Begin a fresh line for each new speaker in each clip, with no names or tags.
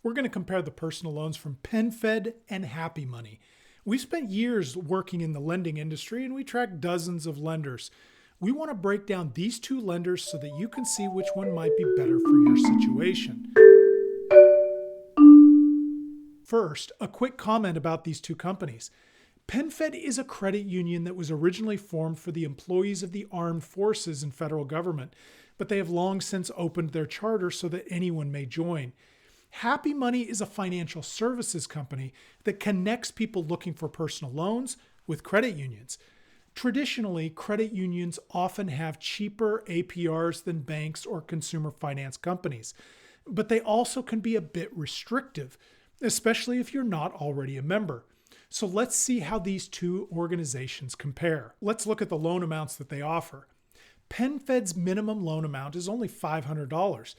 we're going to compare the personal loans from Penfed and Happy Money. We've spent years working in the lending industry and we track dozens of lenders. We want to break down these two lenders so that you can see which one might be better for your situation. First, a quick comment about these two companies. Penfed is a credit union that was originally formed for the employees of the armed forces and federal government, but they have long since opened their charter so that anyone may join. Happy Money is a financial services company that connects people looking for personal loans with credit unions. Traditionally, credit unions often have cheaper APRs than banks or consumer finance companies, but they also can be a bit restrictive, especially if you're not already a member. So let's see how these two organizations compare. Let's look at the loan amounts that they offer. Penfed's minimum loan amount is only $500.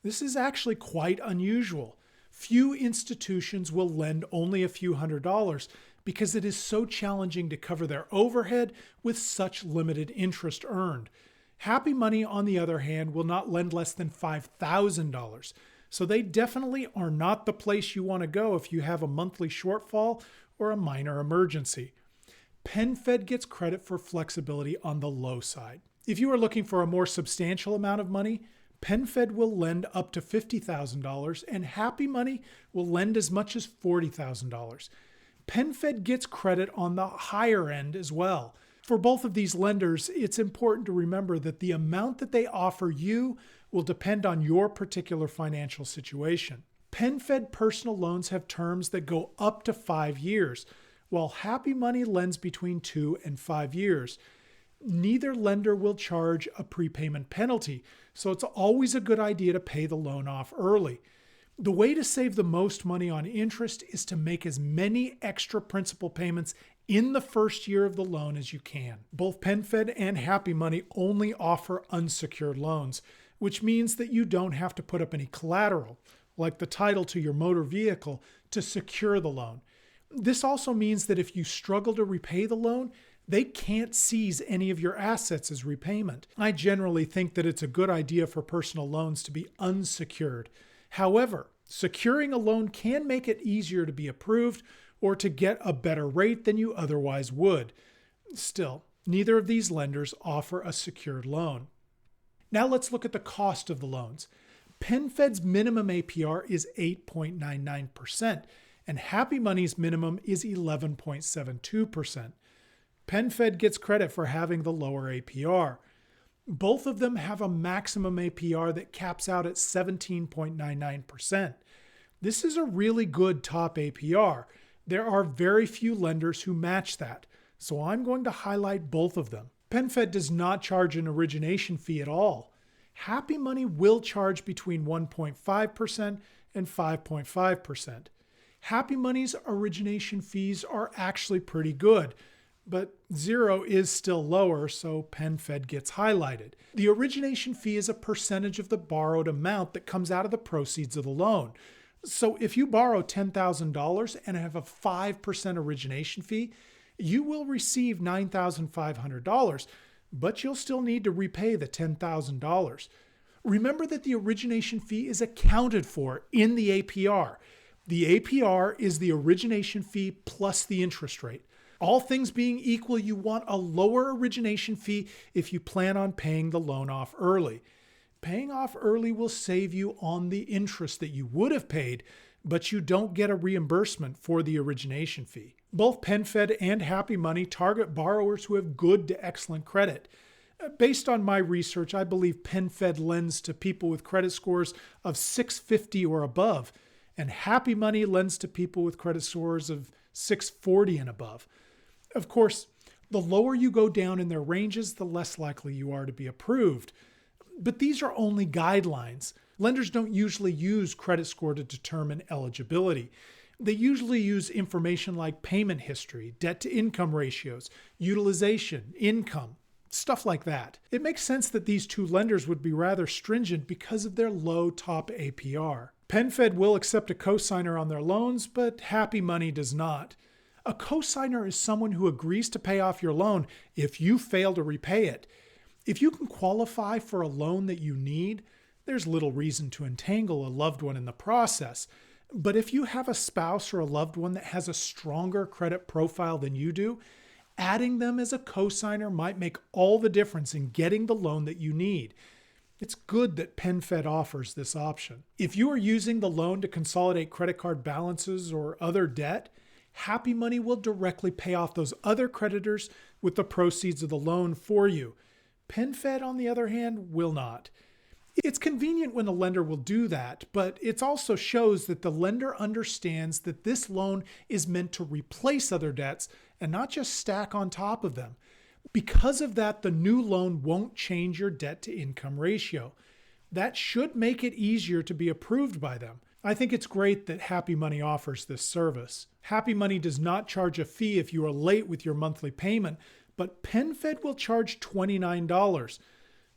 This is actually quite unusual. Few institutions will lend only a few $100s because it is so challenging to cover their overhead with such limited interest earned. Happy Money, on the other hand, will not lend less than $5,000. So they definitely are not the place you want to go if you have a monthly shortfall or a minor emergency. Penfed gets credit for flexibility on the low side. If you are looking for a more substantial amount of money, Penfed will lend up to $50,000 and Happy Money will lend as much as $40,000. Penfed gets credit on the higher end as well. For both of these lenders, it's important to remember that the amount that they offer you will depend on your particular financial situation. Penfed personal loans have terms that go up to 5 years, while Happy Money lends between 2 and 5 years. Neither lender will charge a prepayment penalty, so it's always a good idea to pay the loan off early. The way to save the most money on interest is to make as many extra principal payments in the first year of the loan as you can. Both Penfed and Happy Money only offer unsecured loans, which means that you don't have to put up any collateral, like the title to your motor vehicle, to secure the loan. This also means that if you struggle to repay the loan, they can't seize any of your assets as repayment. I generally think that it's a good idea for personal loans to be unsecured. However, securing a loan can make it easier to be approved or to get a better rate than you otherwise would. Still, neither of these lenders offer a secured loan. Now let's look at the cost of the loans. Penfed's minimum APR is 8.99%, and Happy Money's minimum is 11.72%. Penfed gets credit for having the lower APR. Both of them have a maximum APR that caps out at 17.99%. This is a really good top APR. There are very few lenders who match that, so I'm going to highlight both of them. Penfed does not charge an origination fee at all. Happy Money will charge between 1.5% and 5.5%. Happy Money's origination fees are actually pretty good, but 0 is still lower, so Penfed gets highlighted. The origination fee is a percentage of the borrowed amount that comes out of the proceeds of the loan. So if you borrow $10,000 and have a 5% origination fee, you will receive $9,500, but you'll still need to repay the $10,000. Remember that the origination fee is accounted for in the APR. The APR is the origination fee plus the interest rate. All things being equal, you want a lower origination fee if you plan on paying the loan off early. Paying off early will save you on the interest that you would have paid, but you don't get a reimbursement for the origination fee. Both Penfed and Happy Money target borrowers who have good to excellent credit. Based on my research, I believe Penfed lends to people with credit scores of 650 or above, and Happy Money lends to people with credit scores of 640 and above. Of course, the lower you go down in their ranges, the less likely you are to be approved. But these are only guidelines. Lenders don't usually use credit score to determine eligibility. They usually use information like payment history, debt-to-income ratios, utilization, income, stuff like that. It makes sense that these two lenders would be rather stringent because of their low top APR. Penfed will accept a cosigner on their loans, but Happy Money does not. A cosigner is someone who agrees to pay off your loan if you fail to repay it. If you can qualify for a loan that you need, there's little reason to entangle a loved one in the process. But if you have a spouse or a loved one that has a stronger credit profile than you do, adding them as a cosigner might make all the difference in getting the loan that you need. It's good that Penfed offers this option. If you are using the loan to consolidate credit card balances or other debt, Happy Money will directly pay off those other creditors with the proceeds of the loan for you. Penfed, on the other hand, will not. It's convenient when a lender will do that, but it also shows that the lender understands that this loan is meant to replace other debts and not just stack on top of them. Because of that, the new loan won't change your debt to income ratio. That should make it easier to be approved by them. I think it's great that Happy Money offers this service. Happy Money does not charge a fee if you are late with your monthly payment, but Penfed will charge $29.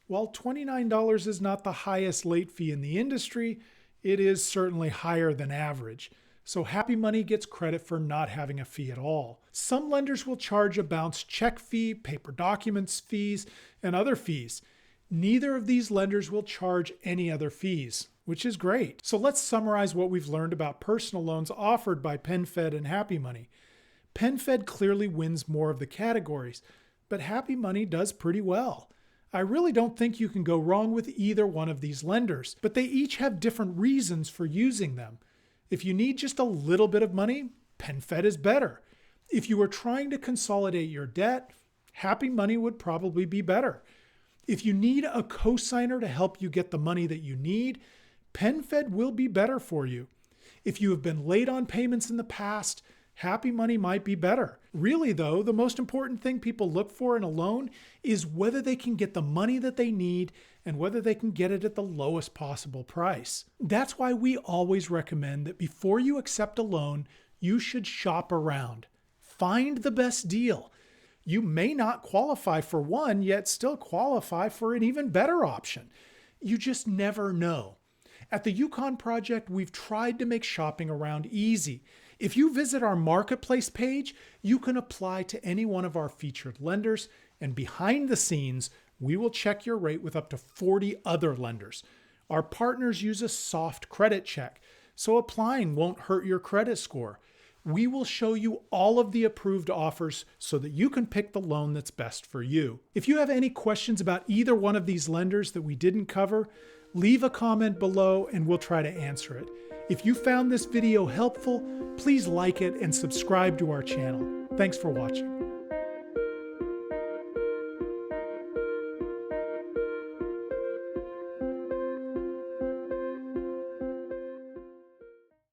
While $29 is not the highest late fee in the industry, it is certainly higher than average. So Happy Money gets credit for not having a fee at all. Some lenders will charge a bounce check fee, paper documents fees, and other fees. Neither of these lenders will charge any other fees, which is great. So let's summarize what we've learned about personal loans offered by Penfed and Happy Money. Penfed clearly wins more of the categories, but Happy Money does pretty well. I really don't think you can go wrong with either one of these lenders, but they each have different reasons for using them. If you need just a little bit of money, Penfed is better. If you are trying to consolidate your debt, Happy Money would probably be better. If you need a cosigner to help you get the money that you need, Penfed will be better for you. If you have been late on payments in the past, Happy Money might be better. Really though, the most important thing people look for in a loan is whether they can get the money that they need and whether they can get it at the lowest possible price. That's why we always recommend that before you accept a loan, you should shop around. Find the best deal. You may not qualify for one, yet still qualify for an even better option. You just never know. At the Yukon Project, we've tried to make shopping around easy. If you visit our marketplace page, you can apply to any one of our featured lenders, and behind the scenes, we will check your rate with up to 40 other lenders. Our partners use a soft credit check, so applying won't hurt your credit score. We will show you all of the approved offers so that you can pick the loan that's best for you. If you have any questions about either one of these lenders that we didn't cover, leave a comment below and we'll try to answer it. If you found this video helpful, please like it and subscribe to our channel. Thanks for watching.